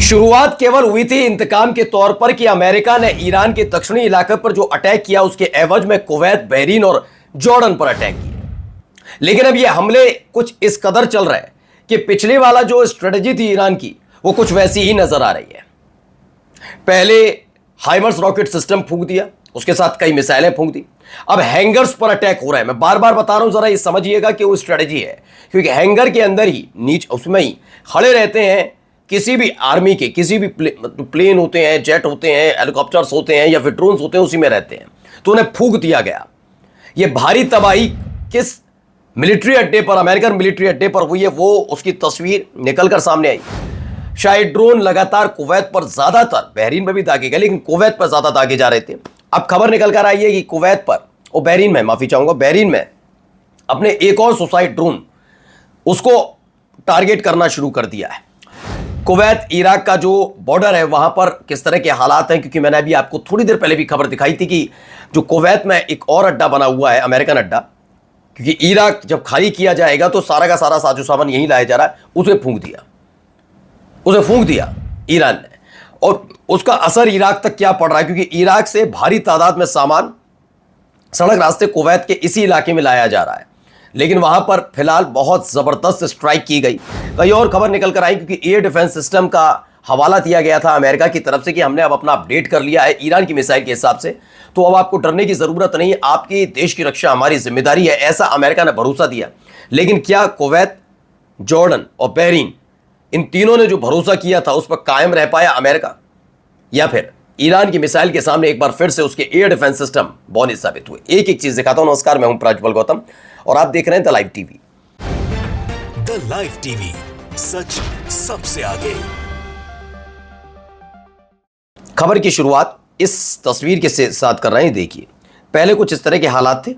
शुरुआत केवल हुई थी इंतकाम के तौर पर कि अमेरिका ने ईरान के दक्षिणी इलाके पर जो अटैक किया उसके एवज में कुवैत, बहरीन और जॉर्डन पर अटैक किया। लेकिन अब ये हमले कुछ इस कदर चल रहे हैं कि पिछले वाला जो स्ट्रेटजी थी ईरान की वो कुछ वैसी ही नजर आ रही है। पहले हाइमर्स रॉकेट सिस्टम फूंक दिया, उसके साथ कई मिसाइलें फूंक दी। अब हैंगर्स पर अटैक हो रहा है। मैं बार बार बता रहा हूं, जरा ये समझिएगा कि वो स्ट्रेटजी है, क्योंकि हैंगर के अंदर ही नीचे उसमें ही खड़े रहते हैं किसी भी आर्मी के, किसी भी प्लेन होते हैं, जेट होते हैं, हेलीकॉप्टर्स होते हैं या फिर ड्रोन्स होते हैं, उसी में रहते हैं। तो उन्हें फूंक दिया गया। ये भारी तबाही किस मिलिट्री अड्डे पर, अमेरिकन मिलिट्री अड्डे पर हुई है, वो उसकी तस्वीर निकलकर सामने आई। शायद ड्रोन लगातार कुवैत पर, ज्यादातर बहरीन में भी दागे गए लेकिन कुवैत पर ज्यादा दागे जा रहे थे। अब खबर निकल कर आई है कि कुवैत पर और बहरीन में, माफी चाहूंगा, बहरीन में अपने एक और सुसाइड ड्रोन उसको टारगेट करना शुरू कर दिया है। कुवैत इराक का जो बॉर्डर है वहां पर किस तरह के हालात हैं, क्योंकि मैंने अभी आपको थोड़ी देर पहले भी खबर दिखाई थी कि जो कुवैत में एक और अड्डा बना हुआ है, अमेरिकन अड्डा, क्योंकि इराक जब खाली किया जाएगा तो सारा का सारा साजो सामान यहीं लाया जा रहा है, उसे फूंक दिया ईरान ने। और उसका असर इराक तक क्या पड़ रहा है, क्योंकि इराक से भारी तादाद में सामान सड़क रास्ते कुवैत के इसी इलाके में लाया जा रहा है। लेकिन वहां पर फिलहाल बहुत जबरदस्त स्ट्राइक की गई। कई और खबर निकल कर आई, क्योंकि एयर डिफेंस सिस्टम का हवाला दिया गया था अमेरिका की तरफ से कि हमने अब अपना अपडेट कर लिया है ईरान की मिसाइल के हिसाब से, तो अब आपको डरने की जरूरत नहीं, आपके देश की रक्षा हमारी जिम्मेदारी है, ऐसा अमेरिका ने भरोसा दिया। लेकिन क्या कुवैत, जॉर्डन और बहरीन, इन तीनों ने जो भरोसा किया था उस पर कायम रह पाया अमेरिका, या फिर ईरान की मिसाइल के सामने एक बार फिर से उसके एयर डिफेंस सिस्टम बौने साबित हुए? एक एक चीज दिखाता हूं। नमस्कार, मैं हूं प्रज्वल गौतम और आप देख रहे हैं the live TV. The live TV, सच सबसे आगे। खबर की शुरुआत इस तस्वीर के साथ कर रहे हैं। देखिए, पहले कुछ इस तरह के हालात थे,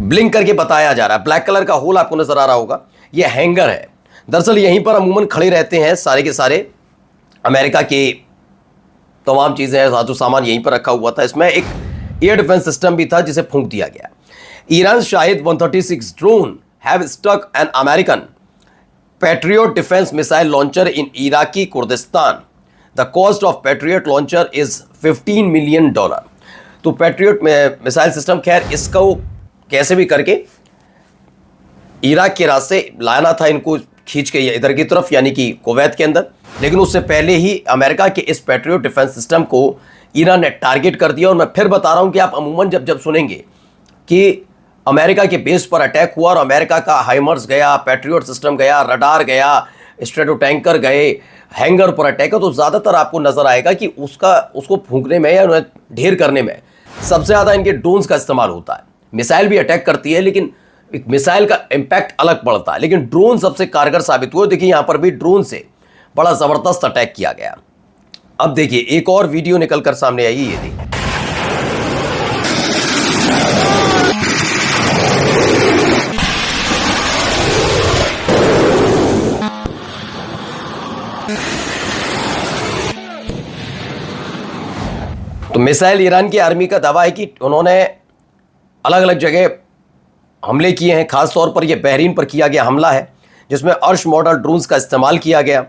ब्लिंक करके बताया जा रहा है। ब्लैक कलर का होल आपको नजर आ रहा होगा, यह हैंगर है। दरअसल यहीं पर अमूमन खड़े रहते हैं सारे के सारे अमेरिका के तमाम चीजें, साजो सामान यहीं पर रखा हुआ था। इसमें एक एयर डिफेंस सिस्टम भी था जिसे फूंक दिया गया। Iran Shahed 136 drone have stuck an American Patriot defence missile launcher in Iraqi Kurdistan. The cost of Patriot launcher is $15 million. तो पैट्रियट मिसाइल सिस्टम, खैर इसको कैसे भी करके इराक के रास्ते लाना था इनको, खींच के इधर की तरफ, यानी कि कुवैत के अंदर। लेकिन उससे पहले ही अमेरिका के इस पैट्रियट डिफेंस सिस्टम को ईरान ने टारगेट कर दिया। और मैं फिर बता रहा हूं कि आप अमूमन जब सुनेंगे कि अमेरिका के बेस पर अटैक हुआ और अमेरिका का हाइमर्स गया, पैट्रियट सिस्टम गया, रडार गया, स्ट्रेटो टैंकर गए, हैंगर पर अटैक, तो ज़्यादातर आपको नजर आएगा कि उसको फूंकने में या उन्हें ढेर करने में सबसे ज़्यादा इनके ड्रोन्स का इस्तेमाल होता है। मिसाइल भी अटैक करती है लेकिन एक मिसाइल का इम्पैक्ट अलग पड़ता है, लेकिन ड्रोन सबसे कारगर साबित हुए। देखिए, यहां पर भी ड्रोन से बड़ा जबरदस्त अटैक किया गया। अब देखिए, एक और वीडियो निकलकर सामने आई, ये देखिए। तो मिसाइल, ईरान की आर्मी का दावा है कि उन्होंने अलग अलग जगह हमले किए हैं। खासतौर पर यह बहरीन पर किया गया हमला है जिसमें अर्श मॉडल ड्रोन्स का इस्तेमाल किया गया।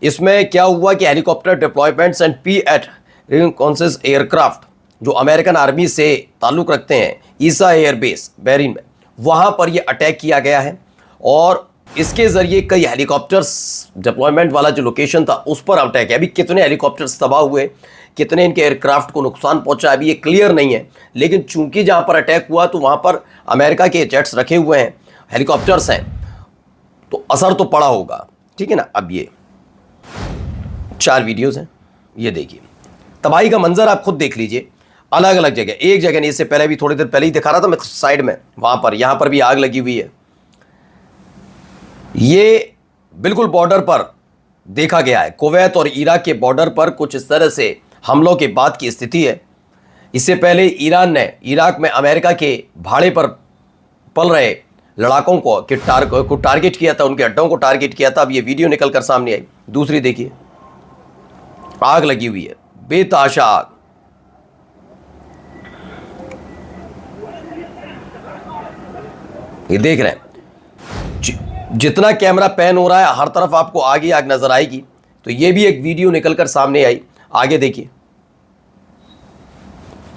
इसमें क्या हुआ कि helicopter deployments and P-8 reconnaissance aircraft जो अमेरिकन आर्मी से ताल्लुक़ रखते हैं, ईसा एयरबेस बहरीन में, वहाँ पर यह अटैक किया गया है। और इसके ज़रिए कई हेलीकॉप्टर्स डिप्लॉयमेंट वाला जो लोकेशन था उस पर अटैक है। अभी कितने हेलीकॉप्टर्स तबाह हुए, कितने इनके एयरक्राफ्ट को नुकसान पहुंचा, अभी ये क्लियर नहीं है। लेकिन चूंकि जहां पर अटैक हुआ तो वहां पर अमेरिका के जेट्स रखे हुए हैं, हेलीकॉप्टर्स हैं, तो असर तो पड़ा होगा, ठीक है ना। अब ये 4 वीडियोस हैं, ये देखिए, तबाही का मंजर आप खुद देख लीजिए। अलग अलग जगह, एक जगह नहीं, इससे पहले भी थोड़ी देर पहले ही दिखा रहा था मैं साइड में, वहां पर, यहां पर भी आग लगी हुई है। ये बिल्कुल बॉर्डर पर देखा गया है, कुवैत और इराक के बॉर्डर पर कुछ इस तरह से हमलों के बाद की स्थिति है। इससे पहले ईरान ने इराक में अमेरिका के भाड़े पर पल रहे लड़ाकों को टारगेट किया था, उनके अड्डों को टारगेट किया था। अब ये वीडियो निकलकर सामने आई। दूसरी देखिए, आग लगी हुई है, बेतहाशा आग। ये देख रहे हैं, जितना कैमरा पैन हो रहा है हर तरफ आपको आग ही आग नजर आएगी। तो ये भी एक वीडियो निकलकर सामने आई, आगे देखिए।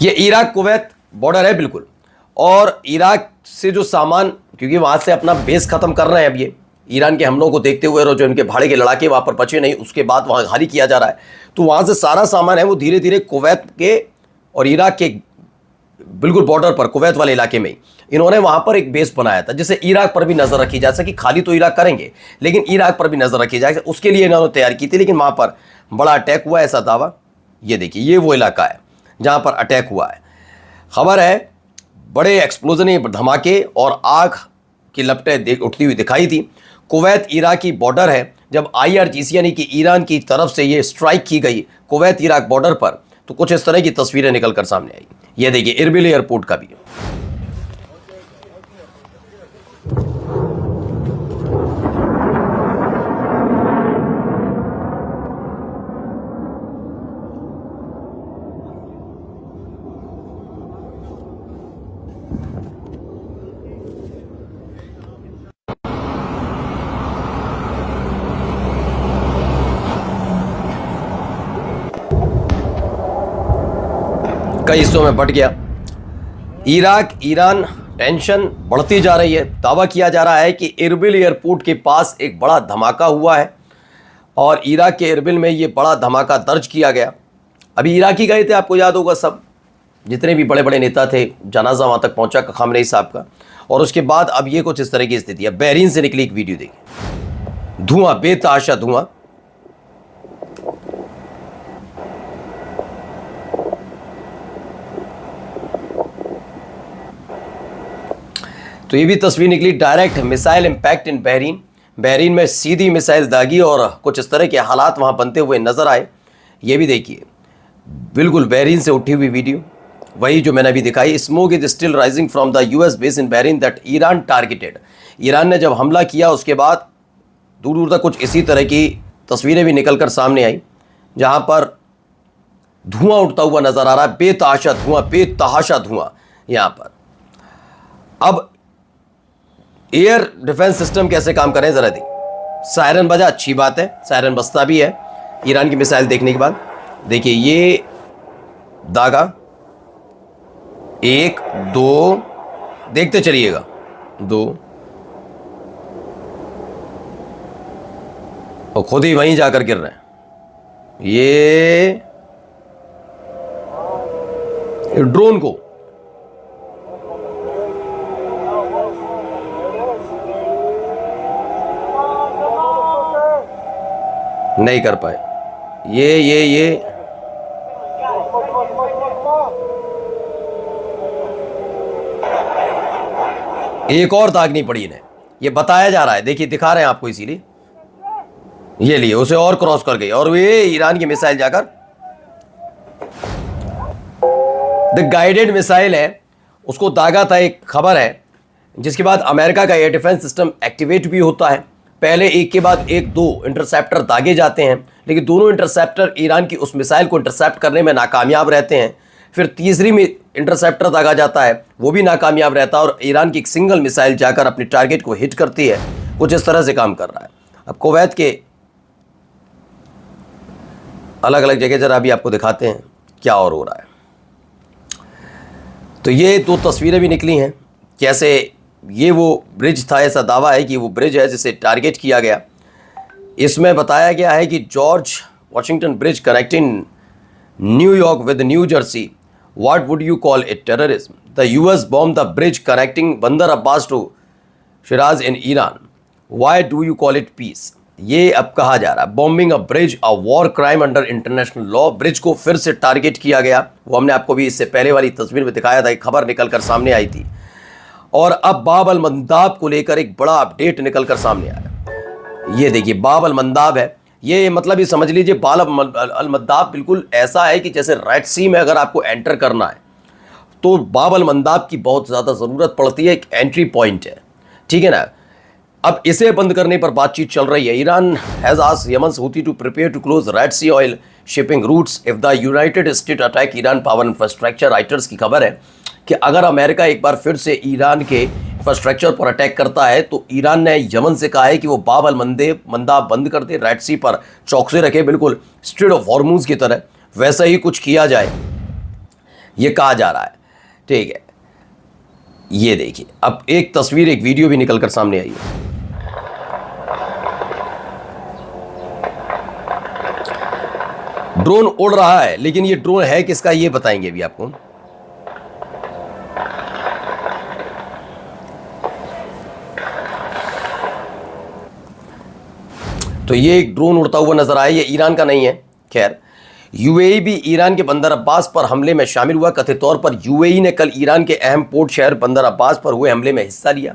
ये इराक कुवैत बॉर्डर है बिल्कुल, और इराक से जो सामान, क्योंकि वहां से अपना बेस खत्म कर रहे हैं अब ये ईरान के हमलों को देखते हुए, और जो इनके भाड़े के लड़ाके वहां पर बचे नहीं, उसके बाद वहां खाली किया जा रहा है, तो वहां से सारा सामान है वो धीरे धीरे कुवैत के और इराक के बिल्कुल बॉर्डर पर, कुवैत वाले इलाके में इन्होंने वहां पर एक बेस बनाया था, जिससे इराक पर भी नजर रखी जा सके। खाली तो इराक करेंगे, लेकिन इराक पर भी नजर रखी जाए, उसके लिए इन्होंने तैयार की थी। लेकिन वहां पर बड़ा अटैक हुआ, ऐसा दावा। ये देखिए, ये वो इलाका है जहां पर अटैक हुआ है। खबर है बड़े एक्सप्लोजन, धमाके और आग की लपटें उठती हुई दिखाई थी। कुवैत इराकी बॉर्डर है, जब IRGC यानी कि ईरान की तरफ से ये स्ट्राइक की गई कुवैत इराक बॉर्डर पर, तो कुछ इस तरह की तस्वीरें निकलकर सामने आई। ये देखिए इरबिल एयरपोर्ट का भी। कई हिस्सों में बट गया। इराक ईरान टेंशन बढ़ती जा रही है। दावा किया जा रहा है कि इरबिल एयरपोर्ट के पास एक बड़ा धमाका हुआ है, और इराक के इरबिल में ये बड़ा धमाका दर्ज किया गया। अभी इराकी गए थे, आपको याद होगा, सब जितने भी बड़े बड़े नेता थे, जनाजा वहाँ तक पहुँचा खामनेई साहब का, और उसके बाद अब ये कुछ इस तरह की स्थिति है। बहरीन से निकली एक वीडियो देखिए, धुआं, बेतहाशा धुआं। तो ये भी तस्वीर निकली, direct missile impact in Bahrain. Bahrain में सीधी मिसाइल दागी और कुछ इस तरह के हालात वहाँ बनते हुए नजर आए। ये भी देखिए, बिल्कुल बहरीन से उठी हुई वीडियो, वही जो मैंने अभी दिखाई। Smoke is still rising from the US base in Bahrain that Iran targeted. Iran ने जब हमला किया उसके बाद दूर दूर तक कुछ इसी तरह की तस्वीरें भी निकलकर सामने आई, जहाँ पर धुआं उठता हुआ नजर आ रहा है, बेतहाशा धुआं, बेतहाशा धुआं यहाँ पर। अब एयर डिफेंस सिस्टम कैसे काम करें जरा देखिए। सायरन बजा, अच्छी बात है, सायरन बजता भी है ईरान की मिसाइल देखने के बाद। देखिए ये दागा, 1 2, देखते चलिएगा, 2, और खुद ही वहीं जाकर गिर रहे हैं। ये ड्रोन को नहीं कर पाए। ये एक और दागनी पड़ी इन्हें, ये बताया जा रहा है। देखिए दिखा रहे हैं आपको, इसीलिए ये लिए उसे और क्रॉस कर गई, और ये ईरान की मिसाइल जाकर द गाइडेड मिसाइल है, उसको दागा था। एक खबर है जिसके बाद अमेरिका का एयर डिफेंस सिस्टम एक्टिवेट भी होता है। पहले एक के बाद एक 2 इंटरसेप्टर दागे जाते हैं, लेकिन दोनों इंटरसेप्टर ईरान की उस मिसाइल को इंटरसेप्ट करने में नाकामयाब रहते हैं। फिर तीसरी में इंटरसेप्टर दागा जाता है, वो भी नाकामयाब रहता है, और ईरान की एक सिंगल मिसाइल जाकर अपनी टारगेट को हिट करती है। कुछ इस तरह से काम कर रहा है। अब कुवैत के अलग अलग जगह जरा अभी आपको दिखाते हैं क्या और हो रहा है। तो ये 2 तस्वीरें भी निकली हैं, कैसे ये वो ब्रिज था, ऐसा दावा है कि वो ब्रिज है जिसे टारगेट किया गया। इसमें बताया गया है कि George Washington bridge connecting New York with New Jersey, what would you call it, terrorism? The US bomb the bridge connecting Bandar Abbas to Shiraz in Iran, why do you call it peace? ये अब कहा जा रहा है bombing a bridge a war crime under international law. Bridge को फिर से target किया गया, वो हमने आपको भी इससे पहले वाली तस्वीर में दिखाया था, एक खबर निकलकर सामने आई थी। और अब बाब अल मंदाब को लेकर एक बड़ा अपडेट निकलकर सामने आया। ये देखिए बाब अल मंदाब है, ये मतलब ये समझ लीजिए बाब अल मंदाब बिल्कुल ऐसा है कि जैसे रेड सी में अगर आपको एंटर करना है तो बाब अल मंदाब की बहुत ज़्यादा ज़रूरत पड़ती है, एक एंट्री पॉइंट है, ठीक है ना। अब इसे बंद करने पर बातचीत चल रही है। Iran has asked Yemen's Houthi to prepare to close Red Sea oil shipping routes if the United State attack Iran power infrastructure. Reuters की खबर है कि अगर अमेरिका एक बार फिर से ईरान के इंफ्रास्ट्रक्चर पर अटैक करता है तो ईरान ने यमन से कहा है कि वो बाब अल मंदाब बंद कर दे, रेड सी पर चौकसे रखे, बिल्कुल स्ट्रेट ऑफ हॉर्मूज की तरह वैसा ही कुछ किया जाए, ये कहा जा रहा है। ठीक है, ये देखिए अब एक तस्वीर, एक वीडियो भी निकलकर सामने आई है। ड्रोन उड़ रहा है, लेकिन ये ड्रोन है किसका ये बताएंगे अभी आपको। तो ये एक ड्रोन उड़ता हुआ नजर आया, ये ईरान का नहीं है। खैर, यूएई भी ईरान के बंदर अब्बास पर हमले में शामिल हुआ। कथित तौर पर यूएई ने कल ईरान के अहम पोर्ट शहर बंदर अब्बास पर हुए हमले में हिस्सा लिया।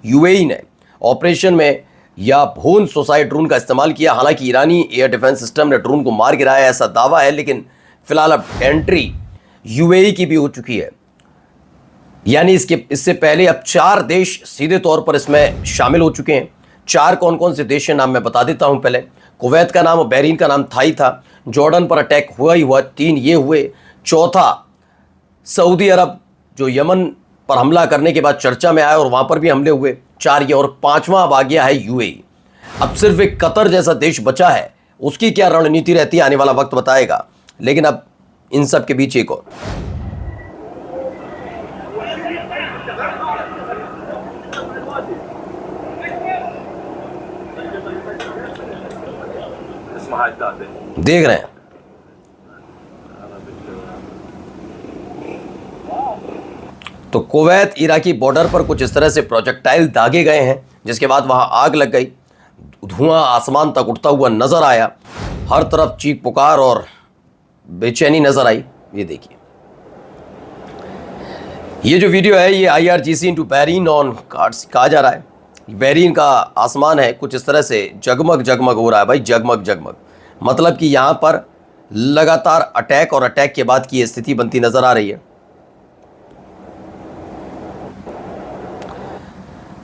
यूएई ने ऑपरेशन में या भोन सुसाइड ड्रोन का इस्तेमाल किया। हालांकि ईरानी एयर डिफेंस सिस्टम ने ड्रोन को मार गिराया, ऐसा दावा है, लेकिन फिलहाल अब एंट्री यूएई की भी हो चुकी है। यानी इससे पहले अब 4 देश सीधे तौर पर इसमें शामिल हो चुके हैं। 4 कौन कौन से देश के नाम मैं बता देता हूं। पहले कुवैत का नाम, बहरीन का नाम था ही था, जॉर्डन पर अटैक हुआ ही हुआ, 3 ये हुए। चौथा सऊदी अरब, जो यमन पर हमला करने के बाद चर्चा में आया और वहां पर भी हमले हुए, 4 ये। और 5वां अब आ गया है यूएई। अब सिर्फ एक कतर जैसा देश बचा है, उसकी क्या रणनीति रहती है आने वाला वक्त बताएगा। लेकिन अब इन सब के बीच एक और देख रहे हैं, तो कुवैत इराकी बॉर्डर पर कुछ इस तरह से प्रोजेक्टाइल दागे गए हैं, जिसके बाद वहां आग लग गई, धुआं आसमान तक उठता हुआ नजर आया, हर तरफ चीख पुकार और बेचैनी नजर आई। ये देखिए, ये जो वीडियो है ये IRGC into Bahrain on cards कहा जा रहा है। बहरीन का आसमान है कुछ इस तरह से जगमग जगमग हो रहा है भाई, जगमग जगमग। मतलब कि यहां पर लगातार अटैक और अटैक के बाद की स्थिति बनती नजर आ रही है।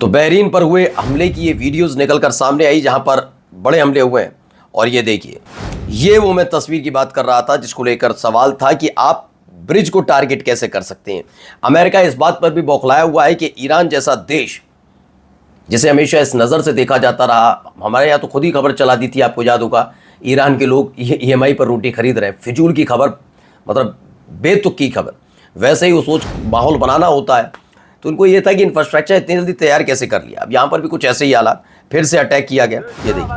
तो बहरीन पर हुए हमले की ये वीडियोस निकलकर सामने आई जहां पर बड़े हमले हुए हैं। और ये देखिए, ये वो मैं तस्वीर की बात कर रहा था जिसको लेकर सवाल था कि आप ब्रिज को टारगेट कैसे कर सकते हैं। अमेरिका इस बात पर भी बौखलाया हुआ है कि ईरान जैसा देश, जिसे हमेशा इस नज़र से देखा जाता रहा, हमारे यहाँ तो खुद ही खबर चला दी थी, आपको याद होगा, ईरान के लोग EMI पर रोटी खरीद रहे हैं, फिजूल की खबर, मतलब बेतुक की खबर। वैसे ही वो सोच माहौल बनाना होता है, तो उनको ये था कि इंफ्रास्ट्रक्चर इतनी जल्दी तैयार कैसे कर लिया। अब यहाँ पर भी कुछ ऐसे ही हालात, फिर से अटैक किया गया। ये देखिए,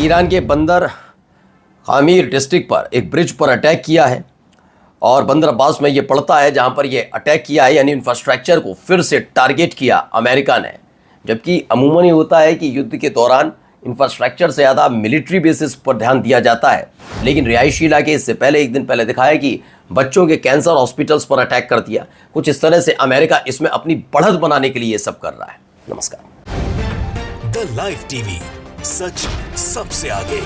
ईरान के बंदर खामीर डिस्ट्रिक्ट पर एक ब्रिज पर अटैक किया है और बंदर अब्बास में ये पड़ता है जहां पर ये अटैक किया है, यानी इंफ्रास्ट्रक्चर को फिर से टारगेट किया अमेरिका ने। जबकि अमूमन ये होता है कि युद्ध के दौरान इंफ्रास्ट्रक्चर से ज़्यादा मिलिट्री बेसिस पर ध्यान दिया जाता है, लेकिन रिहायशी इलाके इससे पहले एक दिन पहले दिखाया कि बच्चों के कैंसर हॉस्पिटल्स पर अटैक कर दिया। कुछ इस तरह से अमेरिका इसमें अपनी बढ़त बनाने के लिए ये सब कर रहा है। नमस्कार। द लाइव टीवी, सच सबसे आगे।